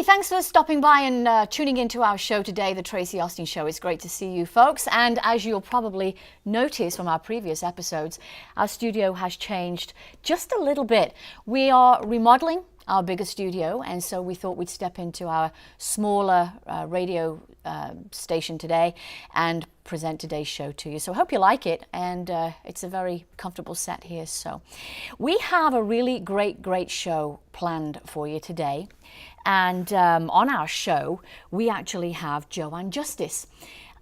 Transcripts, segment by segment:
thanks for stopping by and tuning into our show today, The Tracy Austin Show. It's great to see you folks. And as you'll probably notice from our previous episodes, our studio has changed just a little bit. We are remodeling our bigger studio, and so we thought we'd step into our smaller radio station today and present today's show to you. So I hope you like it, and it's a very comfortable set here. So we have a really great show planned for you today, and on our show we actually have Joanne Justice,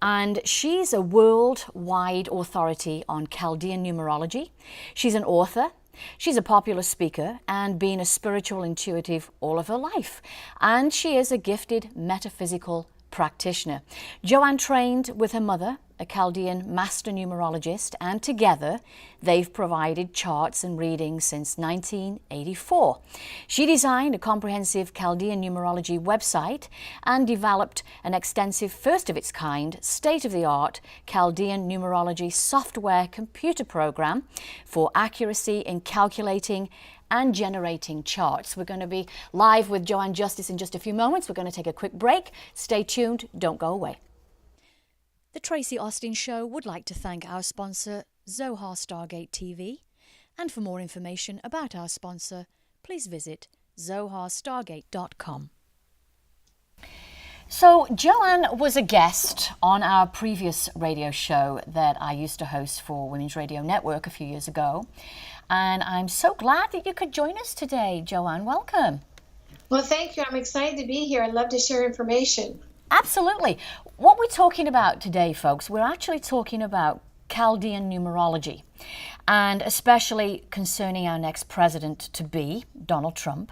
and she's a worldwide authority on Chaldean Numerology. She's an author. She's a popular speaker and been a spiritual intuitive all of her life. And she is a gifted metaphysical practitioner. Joanne trained with her mother, a Chaldean master numerologist, and together they've provided charts and readings since 1984. She designed a comprehensive Chaldean numerology website and developed an extensive, first of its kind, state-of-the-art Chaldean numerology software computer program for accuracy in calculating and generating charts. We're going to be live with Joanne Justice in just a few moments. We're going to take a quick break. Stay tuned. Don't go away. The Tracy Austin Show would like to thank our sponsor, Zohar Stargate TV. And for more information about our sponsor, please visit zoharstargate.com. So Joanne was a guest on our previous radio show that I used to host for Women's Radio Network a few years ago. And I'm so glad that you could join us today, Joanne. Welcome. Well, thank you. I'm excited to be here. I'd love to share information. Absolutely. What we're talking about today, folks, we're actually talking about Chaldean numerology, and especially concerning our next president-to-be, Donald Trump,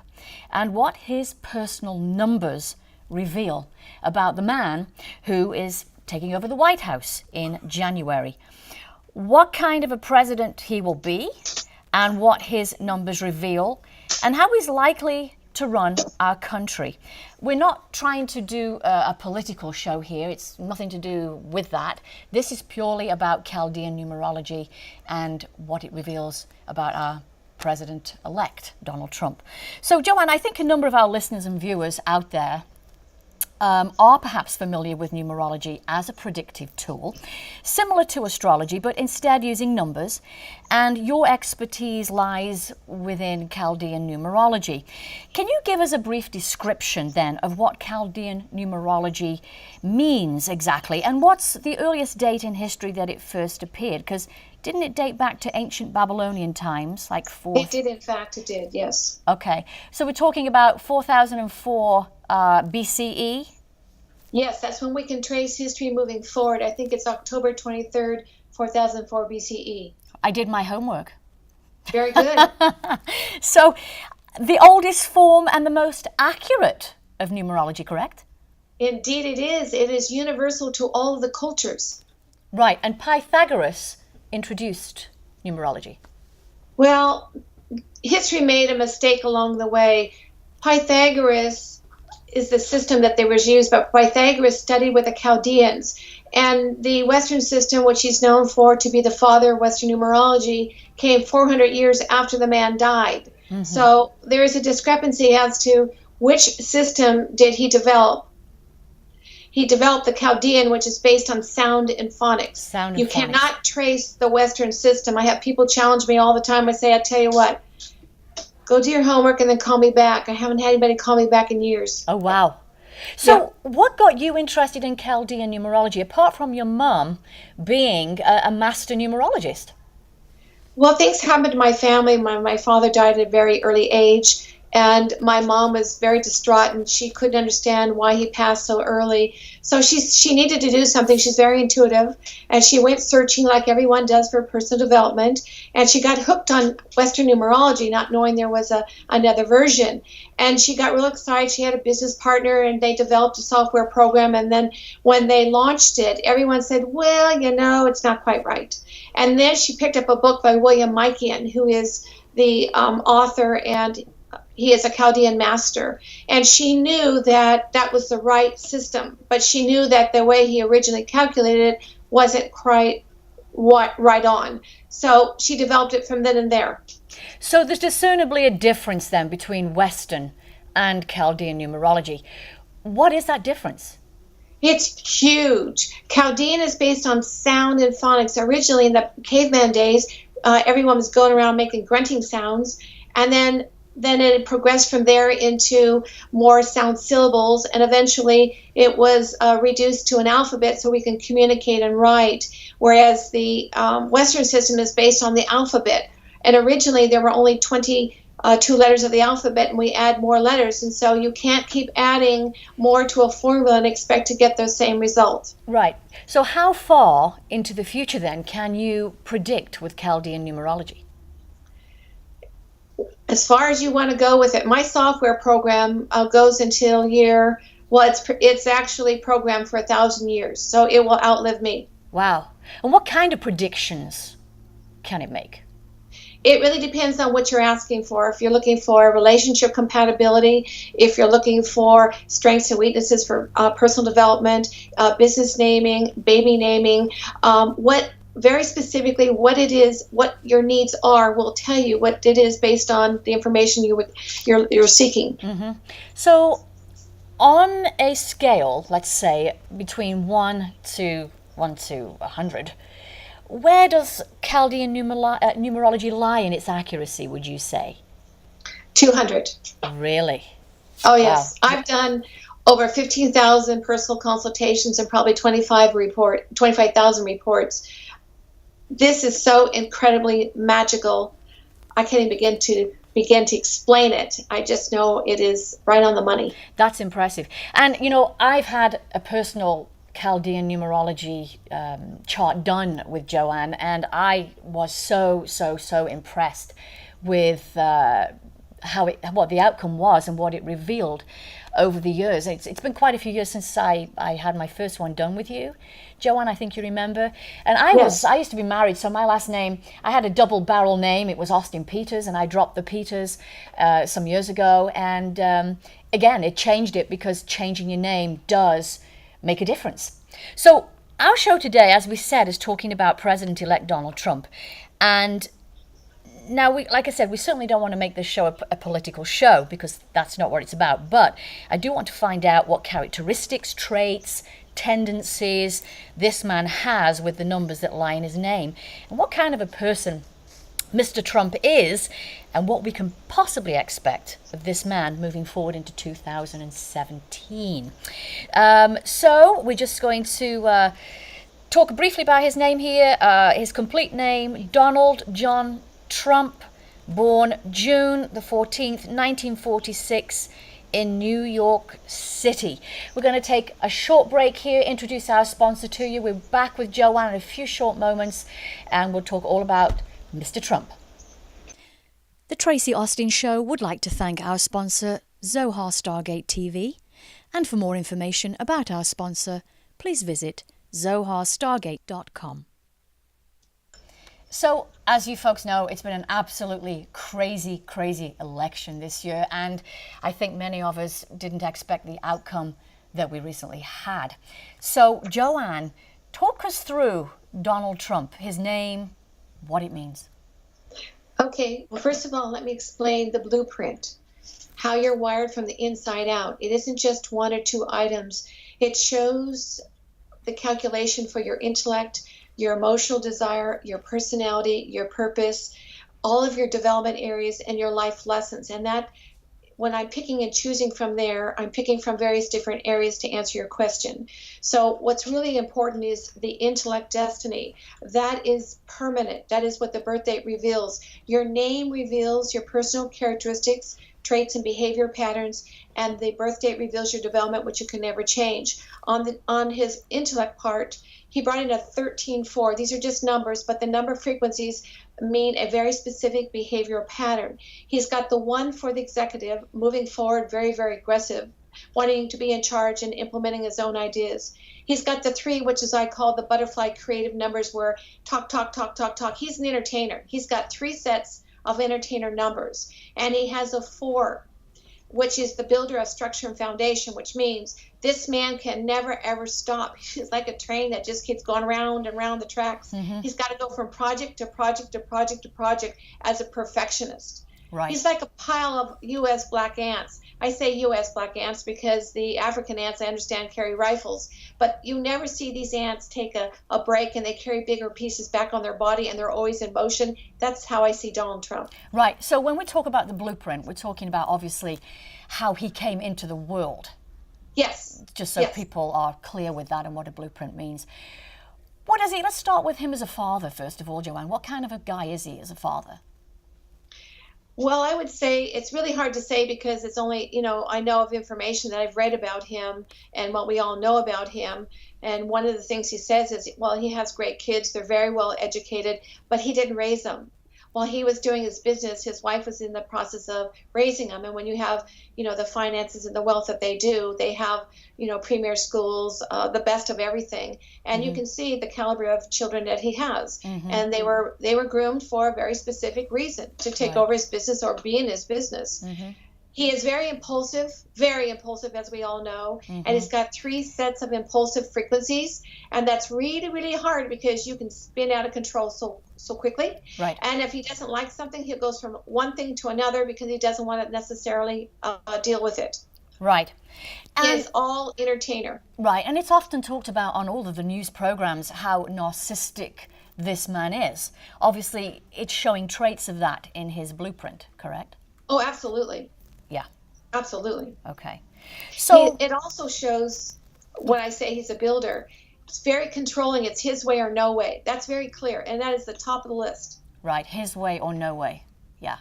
and what his personal numbers reveal about the man who is taking over the White House in January. What kind of a president he will be, and what his numbers reveal, and how he's likely to run our country. We're not trying to do a political show here. It's nothing to do with that. This is purely about Chaldean numerology and what it reveals about our president-elect, Donald Trump. So, Joanne, I think a number of our listeners and viewers out there are perhaps familiar with numerology as a predictive tool, similar to astrology, but instead using numbers, and your expertise lies within Chaldean numerology. Can you give us a brief description then of what Chaldean numerology means exactly, and what's the earliest date in history that it first appeared? Because didn't it date back to ancient Babylonian times, like 4? It did, in fact, it did, yes. Okay, so we're talking about 4004 BCE? Yes, that's when we can trace history moving forward. I think it's October 23rd, 4004 BCE. I did my homework. Very good. So, the oldest form and the most accurate of numerology, correct? Indeed it is. It is universal to all of the cultures. Right, and Pythagoras introduced numerology. Well, history made a mistake along the way. Pythagoras is the system that they was used, but Pythagoras studied with the Chaldeans. And the Western system, which he's known for to be the father of Western numerology, came 400 years after the man died. Mm-hmm. So there is a discrepancy as to which system did he develop. He developed the Chaldean, which is based on sound and phonics. You cannot trace the Western system. I have people challenge me all the time. I say, I tell you what, go do your homework and then call me back. I haven't had anybody call me back in years. Oh, wow. So what got you interested in Chaldean numerology, apart from your mom being a master numerologist? Well, things happened to my family. My father died at a very early age, and my mom was very distraught, and she couldn't understand why he passed so early. So she needed to do something. She's very intuitive, and she went searching like everyone does for personal development, and she got hooked on Western numerology, not knowing there was another version. And she got real excited. She had a business partner, and they developed a software program, and then when they launched it, everyone said, well, you know, it's not quite right. And then she picked up a book by William Mykian, who is the author, and he is a Chaldean master, and she knew that that was the right system, but she knew that the way he originally calculated it wasn't quite right on. So she developed it from then and there. So there's discernibly a difference then between Western and Chaldean Numerology. What is that difference? It's huge. Chaldean is based on sound and phonics. Originally, in the caveman days, everyone was going around making grunting sounds, and then it progressed from there into more sound syllables, and eventually it was reduced to an alphabet so we can communicate and write, whereas the Western system is based on the alphabet. And originally there were only 22 letters of the alphabet, and we add more letters, and so you can't keep adding more to a formula and expect to get the same result. Right. So how far into the future then can you predict with Chaldean Numerology? As far as you want to go with it. My software program goes until it's actually programmed for 1,000 years, so it will outlive me. Wow. And what kind of predictions can it make? It really depends on what you're asking for. If you're looking for relationship compatibility, if you're looking for strengths and weaknesses for personal development, business naming, baby naming, very specifically what it is, what your needs are, will tell you what it is based on the information you're seeking. Mm-hmm. So on a scale, let's say between 1 to 100, where does Chaldean numerology lie in its accuracy, would you say? 200. Really? Oh, yes. Wow. I've done over 15,000 personal consultations and probably 25,000 reports. This is so incredibly magical. I can't even begin to explain it. I just know it is right on the money. That's impressive. And, I've had a personal Chaldean numerology chart done with Joanne, and I was so impressed with what the outcome was and what it revealed over the years. It's been quite a few years since I had my first one done with you, Joanne. I think you remember. And I used to be married, so my last name, I had a double barrel name. It was Austin Peters, and I dropped the Peters some years ago. And again, it changed it because changing your name does make a difference. So our show today, as we said, is talking about President-elect Donald Trump. And now, like I said, we certainly don't want to make this show a political show, because that's not what it's about. But I do want to find out what characteristics, traits, tendencies this man has with the numbers that lie in his name, and what kind of a person Mr. Trump is, and what we can possibly expect of this man moving forward into 2017. So we're just going to talk briefly about his name here. His complete name, Donald John Trump, born June the 14th, 1946, in New York City. We're going to take a short break here, introduce our sponsor to you. We're back with Joanne in a few short moments, and we'll talk all about Mr. Trump. The Tracy Austin Show would like to thank our sponsor, Zohar Stargate TV. And for more information about our sponsor, please visit zoharstargate.com. So, as you folks know, it's been an absolutely crazy election this year, and I think many of us didn't expect the outcome that we recently had. So, Joanne, talk us through Donald Trump, his name, what it means. Okay, well, first of all, let me explain the blueprint, how you're wired from the inside out. It isn't just one or two items. It shows the calculation for your intellect, your emotional desire, your personality, your purpose, all of your development areas, and your life lessons. And that, when I'm picking and choosing from there, I'm picking from various different areas to answer your question. So what's really important is the intellect destiny. That is permanent. That is what the birth date reveals. Your name reveals your personal characteristics, traits, and behavior patterns, and the birth date reveals your development, which you can never change. On his intellect part, he brought in a 13-4. These are just numbers, but the number frequencies mean a very specific behavioral pattern. He's got the 1 for the executive, moving forward, very aggressive, wanting to be in charge and implementing his own ideas. He's got the 3, which is I call the butterfly creative numbers, where talk. He's an entertainer. He's got 3 sets of entertainer numbers. And he has a 4, which is the builder of structure and foundation, which means this man can never ever stop. He's like a train that just keeps going round and round the tracks. Mm-hmm. He's got to go from project to project to project to project as a perfectionist. Right. He's like a pile of U.S. black ants. I say U.S. black ants because the African ants, I understand, carry rifles. But you never see these ants take a break and they carry bigger pieces back on their body and they're always in motion. That's how I see Donald Trump. Right. So when we talk about the blueprint, we're talking about obviously how he came into the world. Yes. Just so people are clear with that and what a blueprint means. What is he? Let's start with him as a father, first of all, Joanne. What kind of a guy is he as a father? Well, I would say it's really hard to say because it's only, I know of information that I've read about him and what we all know about him. And one of the things he says is, well, he has great kids. They're very well educated, but he didn't raise them. While he was doing his business, his wife was in the process of raising them. And when you have, the finances and the wealth that they do, they have, premier schools, the best of everything. And you can see the caliber of children that he has. And they were groomed for a very specific reason, to take over his business or be in his business. He is very impulsive, as we all know. And he's got 3 sets of impulsive frequencies. And that's really, really hard because you can spin out of control so quickly. Right. And if he doesn't like something, he goes from one thing to another because he doesn't want to necessarily deal with it. Right. He is all entertainer. Right. And it's often talked about on all of the news programs how narcissistic this man is. Obviously, it's showing traits of that in his blueprint, correct? Oh, absolutely. Yeah. Absolutely. Okay. So it also shows, when I say he's a builder, it's very controlling. It's his way or no way. That's very clear. And that is the top of the list. Right. His way or no way. Yeah.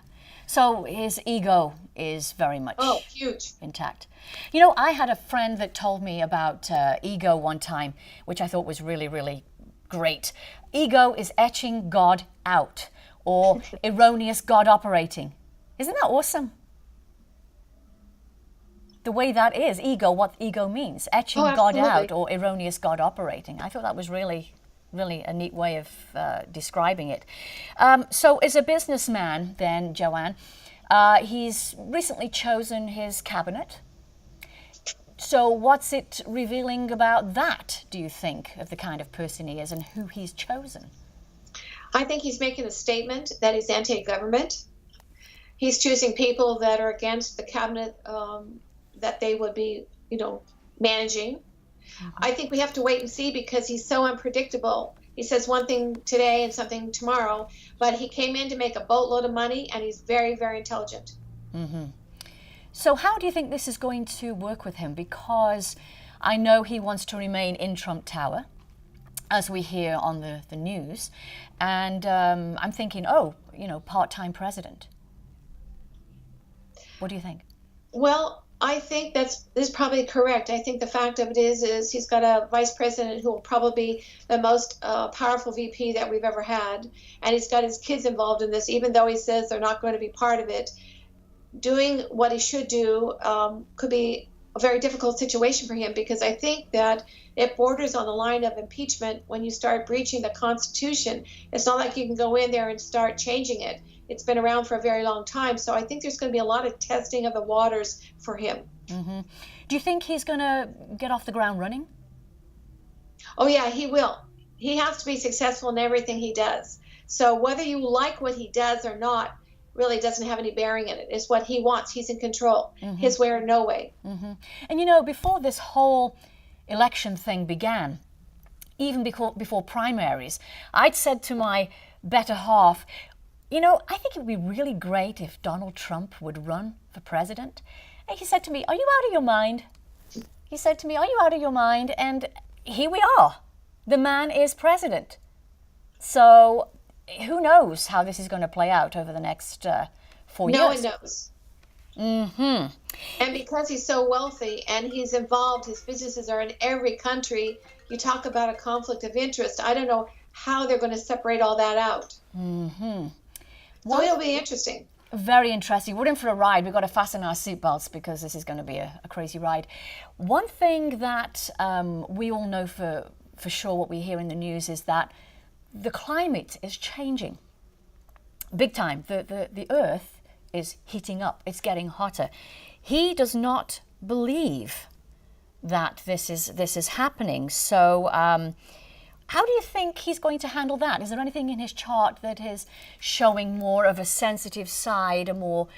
So his ego is very much huge. Intact. I had a friend that told me about ego one time, which I thought was really, really great. Ego is etching God out, or erroneous God operating. Isn't that awesome? The way that is, ego, what ego means, etching God out or erroneous God operating. I thought that was really, really a neat way of describing it. So as a businessman then, Joanne, he's recently chosen his cabinet. So what's it revealing about that, do you think, of the kind of person he is and who he's chosen? I think he's making a statement that he's anti-government. He's choosing people that are against the cabinet that they would be, managing. I think we have to wait and see because he's so unpredictable. He says one thing today and something tomorrow, but he came in to make a boatload of money and he's very, very intelligent. So how do you think this is going to work with him? Because I know he wants to remain in Trump Tower, as we hear on the news. And I'm thinking, part-time president. What do you think? Well, I think this is probably correct. I think the fact of it is he's got a vice president who will probably be the most powerful VP that we've ever had. And he's got his kids involved in this, even though he says they're not going to be part of it. Doing what he should do could be a very difficult situation for him because I think that it borders on the line of impeachment when you start breaching the Constitution. It's not like you can go in there and start changing it. It's been around for a very long time. So I think there's going to be a lot of testing of the waters for him. Do you think he's going to get off the ground running? Oh, yeah, he will. He has to be successful in everything he does. So whether you like what he does or not really doesn't have any bearing in it. It's what he wants. He's in control. His way or no way. And before this whole election thing began, even before primaries, I'd said to my better half, I think it would be really great if Donald Trump would run for president. And he said to me, are you out of your mind? He said to me, are you out of your mind? And here we are. The man is president. So who knows how this is going to play out over the next 4 years? No one knows. And because he's so wealthy and he's involved, his businesses are in every country, you talk about a conflict of interest. I don't know how they're going to separate all that out. So it'll be interesting. Very interesting. We're in for a ride. We've got to fasten our seatbelts because this is going to be a crazy ride. One thing that we all know for sure, what we hear in the news, is that the climate is changing big time. The earth is heating up. It's getting hotter. He does not believe that this is happening. So How do you think he's going to handle that? Is there anything in his chart that is showing more of a sensitive side, a more,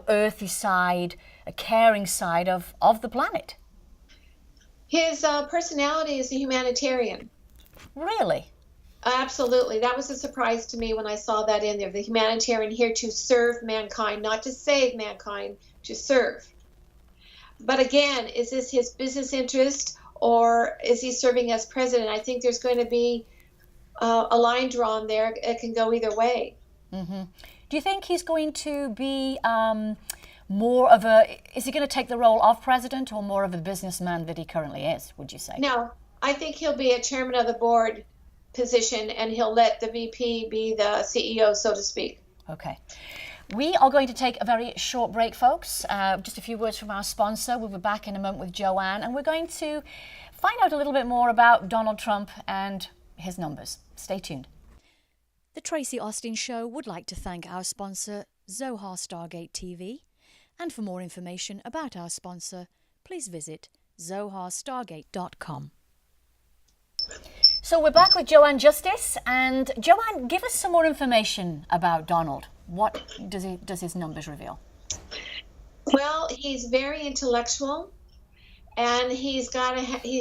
earthy side, a caring side of the planet? His personality is a humanitarian. Really? Absolutely. That was a surprise to me when I saw that in there. The humanitarian, here to serve mankind, not to save mankind, to serve. But again, is this his business interest, or is he serving as president? I think there's going to be a line drawn there. It can go either way. Mm-hmm. Do you think he's going to be is he going to take the role of president, or more of a businessman that he currently is, would you say? No, I think he'll be a chairman of the board position, and he'll let the VP be the CEO, so to speak. Okay. We are going to take a very short break, folks. Just a few words from our sponsor. We'll be back in a moment with Joanne, and we're going to find out a little bit more about Donald Trump and his numbers. Stay tuned. The Tracy Austin Show would like to thank our sponsor, Zohar Stargate TV. And for more information about our sponsor, please visit zoharstargate.com. So we're back with Joanne Justice, and Joanne, give us some more information about Donald. What does his numbers reveal? Well, he's very intellectual, and he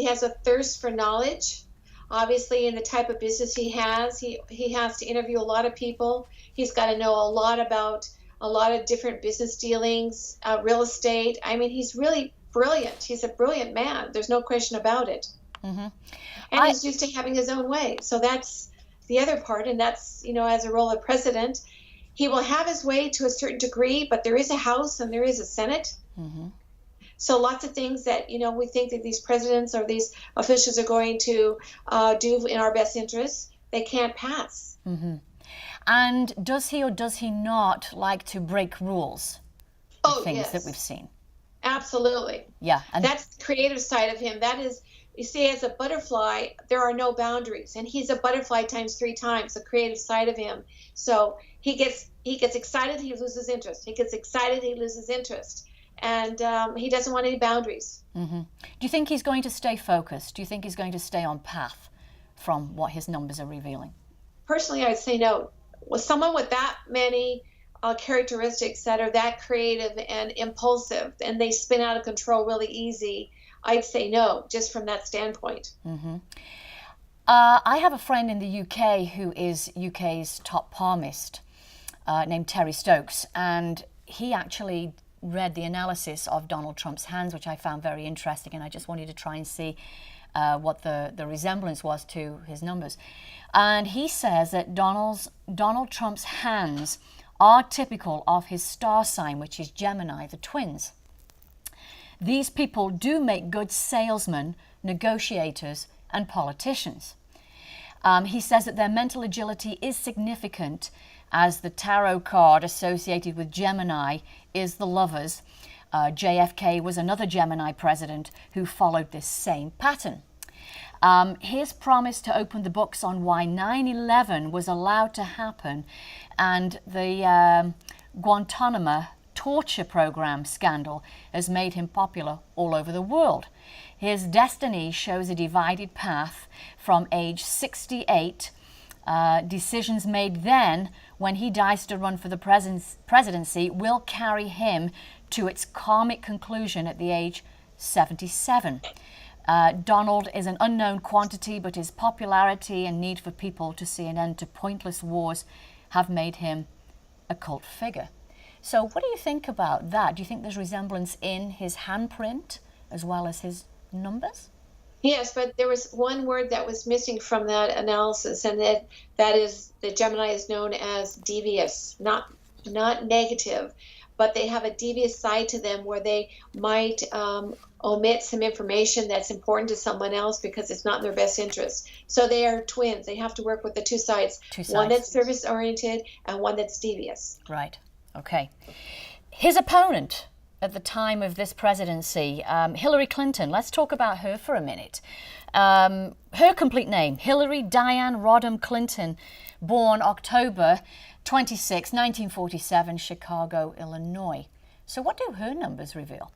has a thirst for knowledge. Obviously, in the type of business he has to interview a lot of people. He's got to know a lot about a lot of different business dealings, real estate. I mean, he's really brilliant. He's a brilliant man. There's no question about it. Mm-hmm. And he's used to having his own way. So that's the other part, and that's, as a role of president, he will have his way to a certain degree, but there is a House and there is a Senate. Mm-hmm. So lots of things that, we think that these presidents or these officials are going to do in our best interests, they can't pass. Mm-hmm. And does he or does he not like to break rules? Things yes. that we've seen. Absolutely. Yeah. And that's the creative side of him. That is, you see, as a butterfly, there are no boundaries. And he's a butterfly times 3 times, the creative side of him. So he gets excited, he loses interest. He gets excited, he loses interest. And he doesn't want any boundaries. Mm-hmm. Do you think he's going to stay focused? Do you think he's going to stay on path from what his numbers are revealing? Personally, I'd say no. With someone with that many characteristics that are that creative and impulsive, and they spin out of control really easy, I'd say no, just from that standpoint. Mm-hmm. I have a friend in the UK who is UK's top palmist, named Terry Stokes, and he actually read the analysis of Donald Trump's hands, which I found very interesting, and I just wanted to try and see what the resemblance was to his numbers. And he says that Donald Trump's hands are typical of his star sign, which is Gemini, the twins. These people do make good salesmen, negotiators, and politicians. He says that their mental agility is significant, as the tarot card associated with Gemini is the Lovers. JFK was another Gemini president who followed this same pattern. His promise to open the books on why 9/11 was allowed to happen and the Guantanamo torture program scandal has made him popular all over the world. His destiny shows a divided path from age 68. Decisions made then when he dies to run for the presidency will carry him to its karmic conclusion at the age 77. Donald is an unknown quantity, but his popularity and need for people to see an end to pointless wars have made him a cult figure. So what do you think about that? Do you think there's resemblance in his handprint as well as his numbers? Yes, but there was one word that was missing from that analysis, and that is that Gemini is known as devious, not negative, but they have a devious side to them where they might omit some information that's important to someone else because it's not in their best interest. So they are twins. They have to work with the two sides. One that's service-oriented and one that's devious. Right. Okay. His opponent at the time of this presidency, Hillary Clinton. Let's talk about her for a minute. Her complete name, Hillary Diane Rodham Clinton, born October 26, 1947, Chicago, Illinois. So what do her numbers reveal?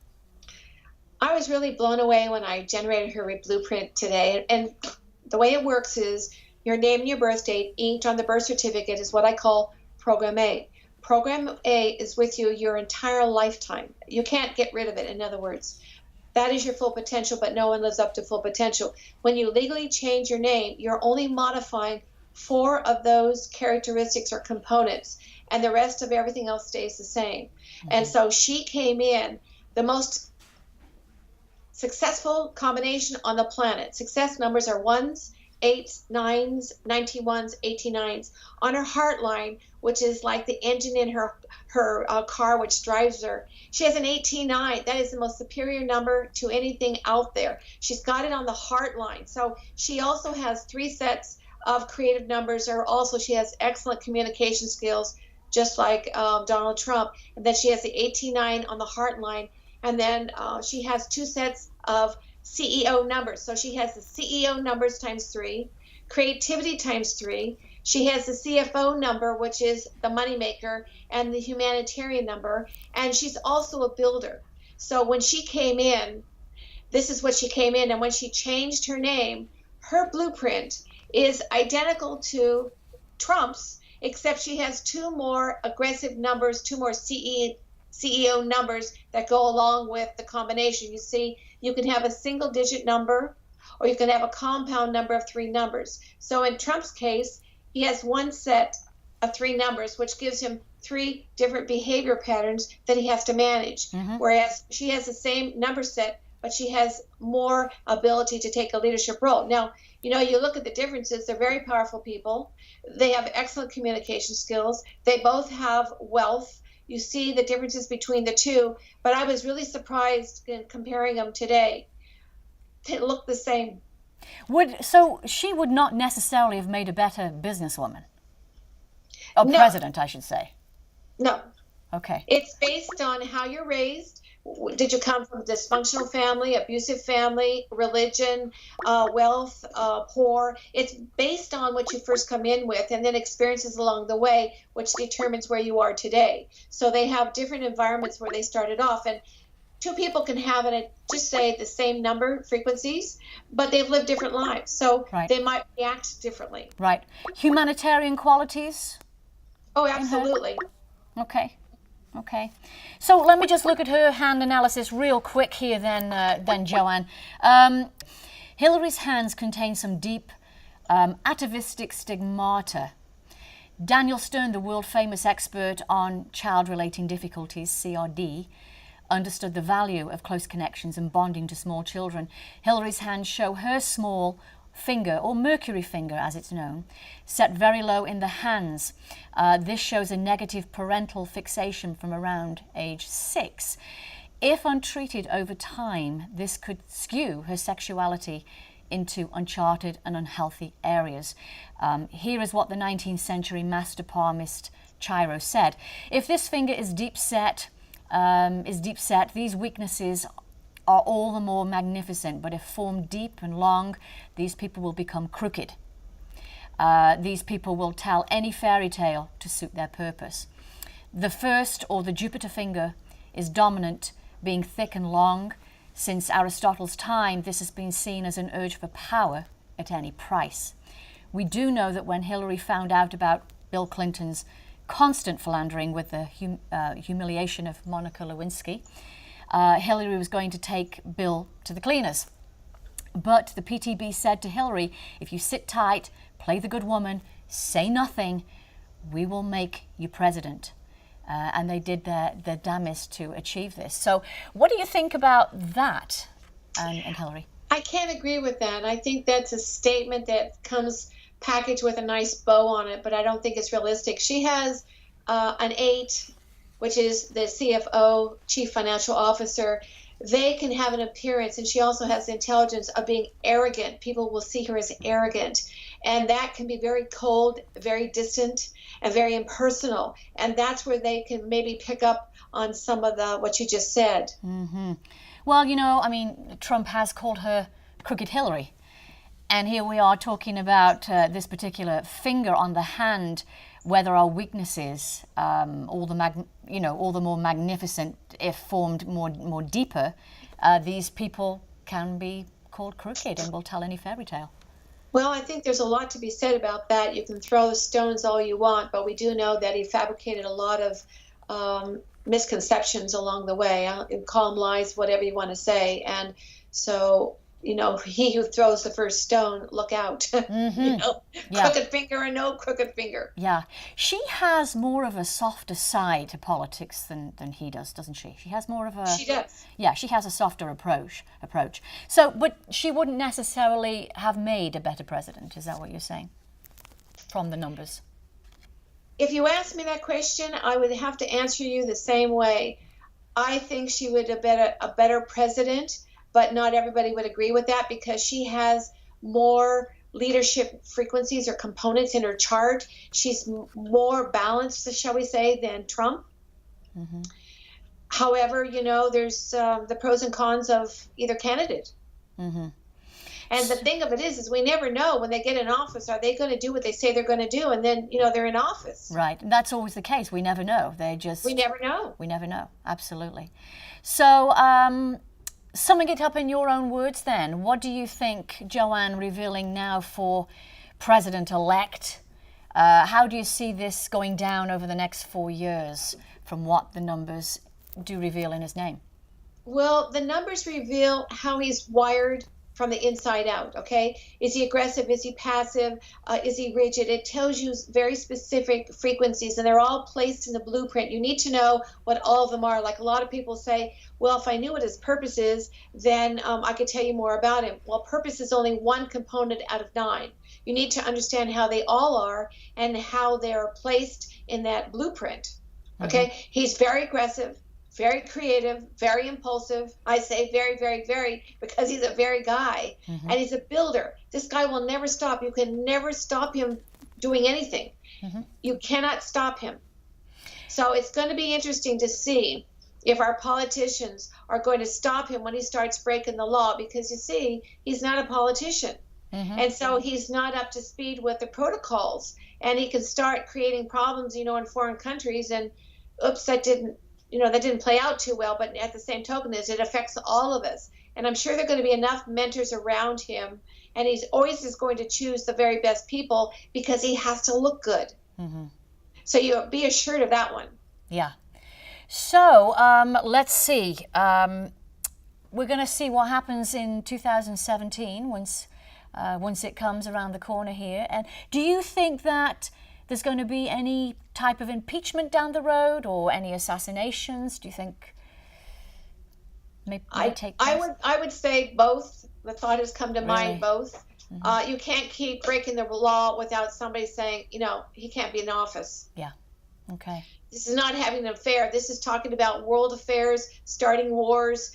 I was really blown away when I generated her blueprint today. And the way it works is your name and your birth date inked on the birth certificate is what I call Program A. Program A is with you your entire lifetime. You can't get rid of it, in other words. That is your full potential, but no one lives up to full potential. When you legally change your name, you're only modifying 4 of those characteristics or components, and the rest of everything else stays the same. Mm-hmm. And so she came in the most successful combination on the planet. Success numbers are 1s, 8s, 9s, 91s, 89s. On her heart line, which is like the engine in her car which drives her, she has an 189. That is the most superior number to anything out there. She's got it on the heart line. So she also has 3 sets of creative numbers, or also she has excellent communication skills, just like Donald Trump. And then she has the 189 on the heart line. And then she has 2 sets of CEO numbers. So she has the CEO numbers times 3, creativity times 3. She has the CFO number, which is the moneymaker, and the humanitarian number. And she's also a builder. So when she came in, this is what she came in. And when she changed her name, her blueprint is identical to Trump's, except she has 2 more aggressive numbers, 2 more CEO numbers that go along with the combination. You see, you can have a single digit number, or you can have a compound number of 3 numbers. So in Trump's case, he has 1 set of 3 numbers, which gives him 3 different behavior patterns that he has to manage. Mm-hmm. Whereas she has the same number set, but she has more ability to take a leadership role. Now, you know, you look at the differences. They're very powerful people. They have excellent communication skills. They both have wealth. You see the differences between the 2, but I was really surprised in comparing them today. They look the same. So she would not necessarily have made a better businesswoman? Or no. President, I should say. No. Okay. It's based on how you're raised. Did you come from a dysfunctional family, abusive family, religion, wealth, poor? It's based on what you first come in with, and then experiences along the way, which determines where you are today. So they have different environments where they started off, and 2 people can have it, just say the same number frequencies, but they've lived different lives, so they might react differently. Right. Humanitarian qualities? Oh, absolutely. Okay. Okay. So let me just look at her hand analysis real quick here then Joanne. Hillary's hands contain some deep atavistic stigmata. Daniel Stern, the world-famous expert on child-relating difficulties, CRD, understood the value of close connections and bonding to small children. Hillary's hands show her small finger, or mercury finger as it's known, set very low in the hands. This shows a negative parental fixation from around age 6. If untreated over time, this could skew her sexuality into uncharted and unhealthy areas. Here is what the 19th century master palmist Chiro said: if this finger is deep set, these weaknesses are all the more magnificent, but if formed deep and long, these people will become crooked. These people will tell any fairy tale to suit their purpose. The first, or the Jupiter finger, is dominant, being thick and long. Since Aristotle's time, this has been seen as an urge for power at any price. We do know that when Hillary found out about Bill Clinton's constant philandering with the humiliation of Monica Lewinsky, Hillary was going to take Bill to the cleaners. But the PTB said to Hillary, if you sit tight, play the good woman, say nothing, we will make you president. And they did their damnedest to achieve this. So what do you think about that, and Hillary? I can't agree with that. I think that's a statement that comes packaged with a nice bow on it, but I don't think it's realistic. She has an 8, which is the CFO, Chief Financial Officer. They can have an appearance, and she also has the intelligence of being arrogant. People will see her as arrogant, and that can be very cold, very distant, and very impersonal. And that's where they can maybe pick up on some of what you just said. Mm-hmm. Well, you know, I mean, Trump has called her Crooked Hillary, and here we are talking about this particular finger on the hand, where there are weaknesses, all the more magnificent if formed more deeper. These people can be called crooked and will tell any fairy tale. Well, I think there's a lot to be said about that. You can throw stones all you want, but we do know that he fabricated a lot of misconceptions along the way. Call them lies, whatever you want to say. And so, he who throws the first stone, look out. Yeah. Crooked finger or no crooked finger. Yeah. She has more of a softer side to politics than he does, doesn't she? She has more of a... She does. Yeah, she has a softer approach. So, but she wouldn't necessarily have made a better president, is that what you're saying? From the numbers. If you asked me that question, I would have to answer you the same way. I think she would have been a better president, but not everybody would agree with that because she has more leadership frequencies or components in her chart. She's more balanced, shall we say, than Trump. Mm-hmm. However, there's the pros and cons of either candidate. Mm-hmm. And the thing of it is we never know when they get in office, are they going to do what they say they're going to do? And then, they're in office. Right. And that's always the case. We never know. We never know. We never know. Absolutely. So, summing it up in your own words then, what do you think Joanne revealing now for President-elect? How do you see this going down over the next 4 years from what the numbers do reveal in his name? Well, the numbers reveal how he's wired from the inside out, okay? Is he aggressive? Is he passive? Is he rigid? It tells you very specific frequencies, and they're all placed in the blueprint. You need to know what all of them are. Like a lot of people say, well, if I knew what his purpose is, then I could tell you more about him. Well, purpose is only one component out of 9. You need to understand how they all are and how they're placed in that blueprint, okay? Mm-hmm. He's very aggressive, very creative, very impulsive. I say very, very, very because he's a very guy. Mm-hmm. And he's a builder. This guy will never stop. You can never stop him doing anything. Mm-hmm. You cannot stop him. So it's going to be interesting to see if our politicians are going to stop him when he starts breaking the law, because you see, he's not a politician. Mm-hmm. And so he's not up to speed with the protocols, and he can start creating problems, in foreign countries, and oops, that didn't play out too well. But at the same token, it affects all of us. And I'm sure there are going to be enough mentors around him, and he's always is going to choose the very best people because he has to look good. Mm-hmm. So you be assured of that one. Yeah. So let's see. We're going to see what happens in 2017 once it comes around the corner here. And do you think that there's going to be any type of impeachment down the road or any assassinations? Do you think may take place? I would say both. The thought has come to mind, both. Mm-hmm. You can't keep breaking the law without somebody saying, he can't be in office. Yeah. Okay. This is not having an affair. This is talking about world affairs, starting wars,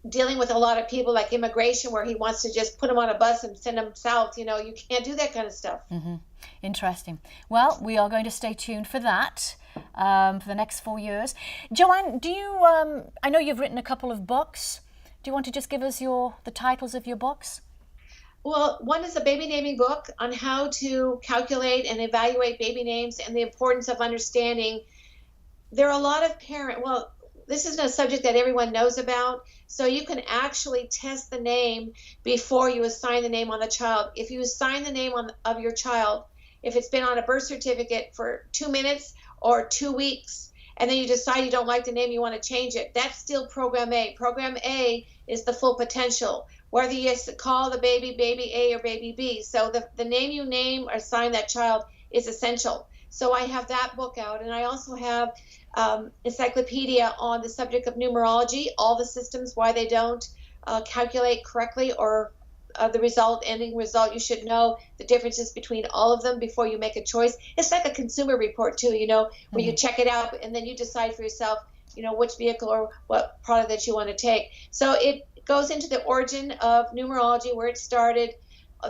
dealing with a lot of people like immigration, where he wants to just put them on a bus and send them south. You can't do that kind of stuff. Mm-hmm. Interesting. Well, we are going to stay tuned for that for the next 4 years. Joanne, do you, I know you've written a couple of books. Do you want to just give us the titles of your books? Well, one is a baby naming book on how to calculate and evaluate baby names and the importance of understanding. There are a lot of this isn't a subject that everyone knows about, so you can actually test the name before you assign the name on the child. If you assign the name of your child, if it's been on a birth certificate for 2 minutes or 2 weeks, and then you decide you don't like the name, you want to change it, that's still Program A. Program A is the full potential, whether you call the baby A or baby B. So the name you name or assign that child is essential. So I have that book out, and I also have encyclopedia on the subject of numerology, all the systems, why they don't calculate correctly, or the ending result. You should know the differences between all of them before you make a choice. It's like a consumer report too, where you check it out and then you decide for yourself, which vehicle or what product that you want to take. So it goes into the origin of numerology, where it started,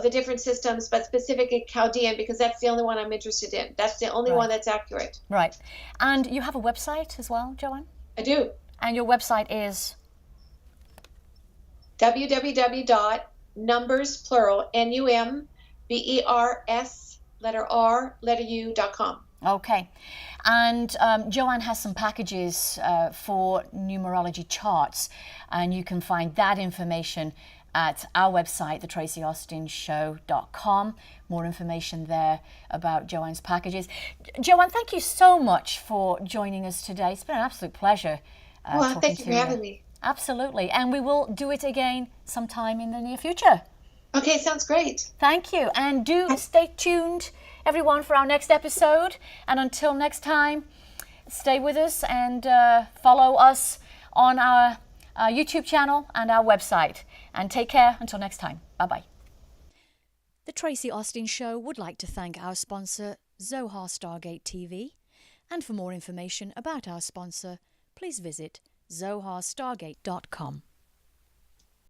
the different systems, but specifically Chaldean, because that's the only one I'm interested in. That's the only one that's accurate. Right. And you have a website as well, Joanne? I do. And your website is? www.numbers, plural, NUMBERS, letter R, letter U.com. Okay. And Joanne has some packages for numerology charts, and you can find that information at our website, thetracyaustinShow.com. More information there about Joanne's packages. Joanne, thank you so much for joining us today. It's been an absolute pleasure. Well, thank you for having me. Absolutely. And we will do it again sometime in the near future. Okay, sounds great. Thank you. And do stay tuned, everyone, for our next episode. And until next time, stay with us and follow us on our YouTube channel and our website. And take care until next time. Bye-bye. The Tracy Austin Show would like to thank our sponsor, Zohar Stargate TV. And for more information about our sponsor, please visit zoharstargate.com.